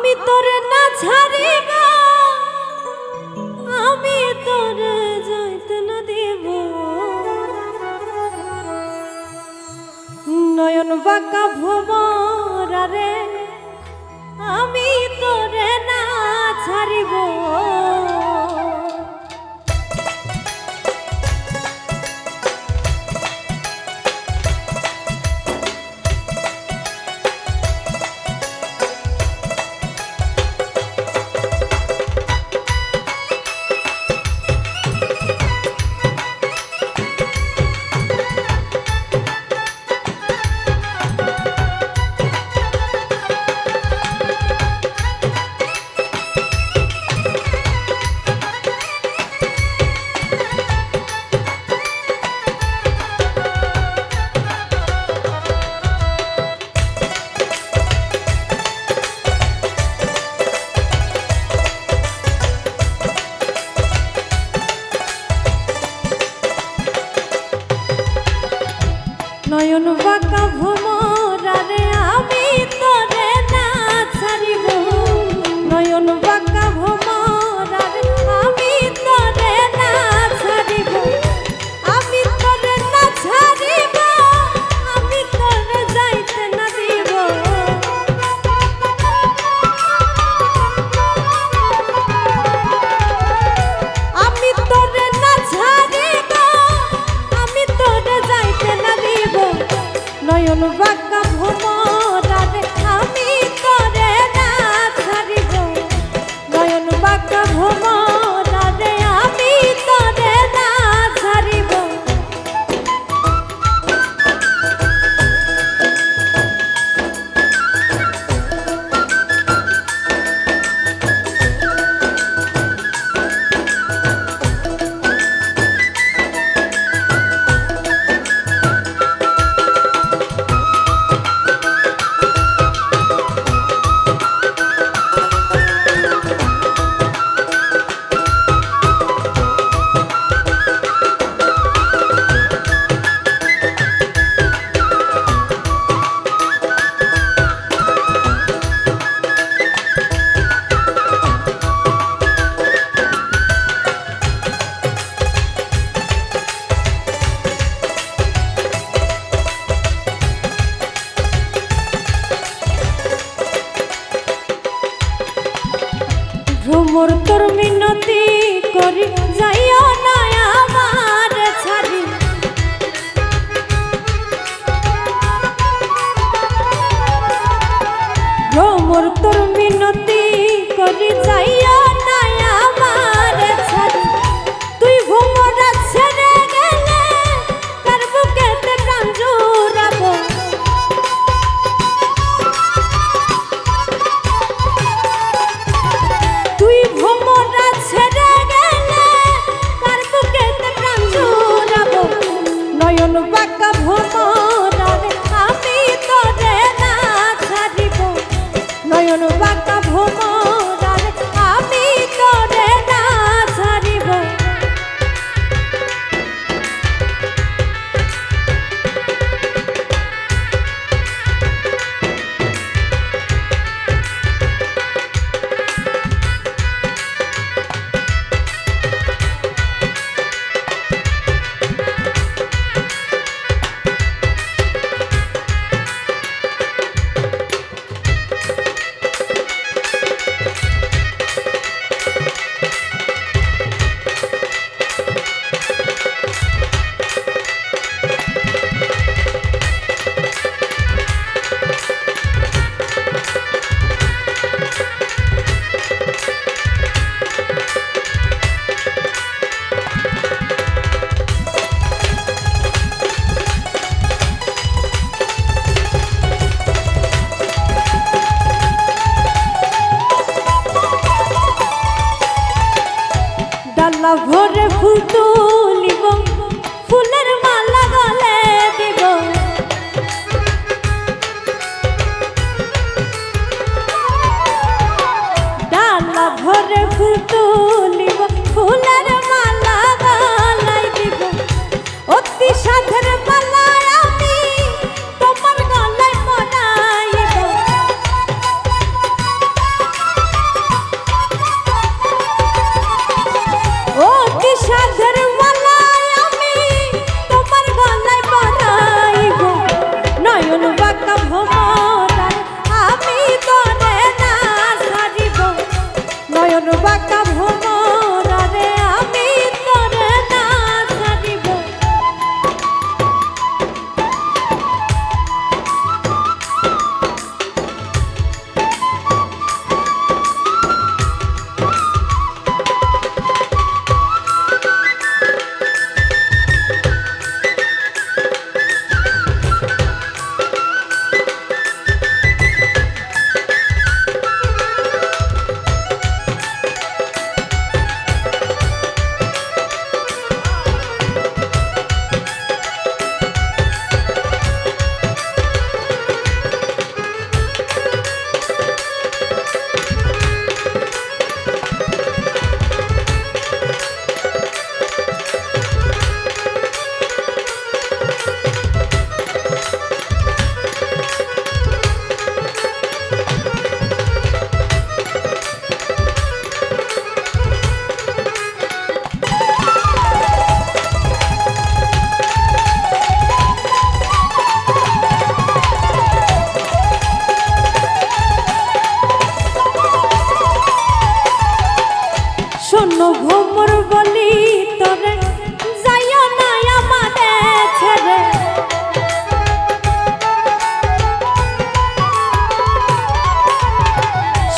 আমি তোরে না ছাড়িব, আমি তোরে যাইতে না দিব। নয়ন বাঁকা ভোমরা রে, আমি তোরে না ছাড়িব। নয়ন বাঁকা ভোমরা রে, আমি তোরে না ছাড়িব। নয়ন বাঁকা ভোমরা রে, আমি তোরে না ছাড়িব। আমি তোরে না ছাড়িব, আমি তোরে যাইতে না দিব। আমি তোরে না ছাড়িব, আমি তোরে যাইতে না দিব। নয়ন বাঁকা ভোমরা রে, আমি তোরে না ছাড়িব। নয়ন বাঁকা ভোমরা রে, আমি তোরে না ছাড়িব। ভ্রমর তোর মিনতি করি, যাইও না আমার ছাড়ি। ভ্রমর তোর মিনতি করি, যাইও না আমার ছাড়ি। তুই ভ্রমরা ছেড়ে গেলে কার বুকেতে প্রাণ জুড়াবো। তুই ভোমরা ছেড়ে গেলে কার বুকেতে প্রাণ জুড়াবো। নয়ন বাঁকা ভোমরা রে, আমি তোরে না ছাড়িব। নয়ন বাঁকা ভোমরা রে, আমি তোরে না ছাড়িব। শোনো ভ্রমর বলি তোরে যাইও না আমারে ছেড়ে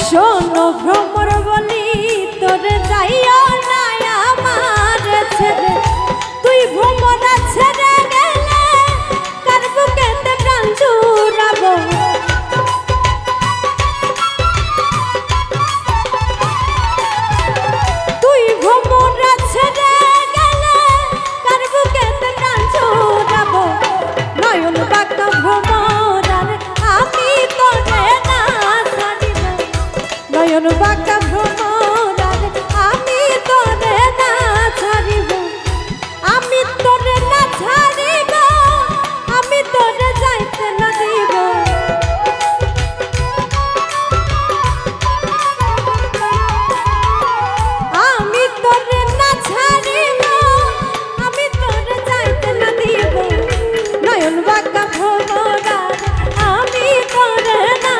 শোনো ভ্রমর বলি তোরে যাইও না আমারে ছেড়ে তুই ভ্রমরা ছেড়ে গেলে কার বুকেতে প্রাণ জুড়াবো বাঁকা ভ্রমরার আমি তোরে না ছাড়িব আমি তোরে না ছাড়িব আমি তোরে যাইতে না দিব আমি তোরে না ছাড়িব আমি তোরে যাইতে না দিব নয়ন বাঁকা ভ্রমরার আমি তোরে না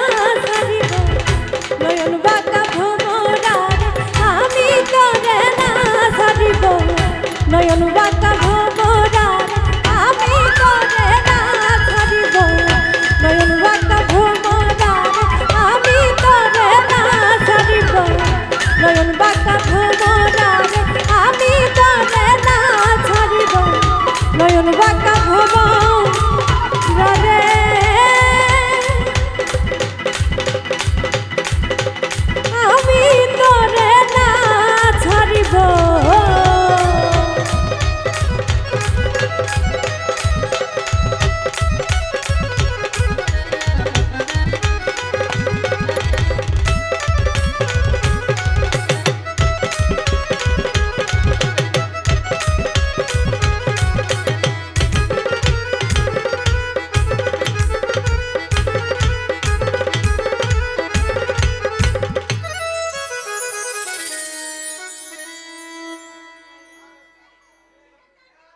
ছাড়িব নয়ন বাঁকা ভ্রমরার আমি তোরে না ছাড়িব নয়ন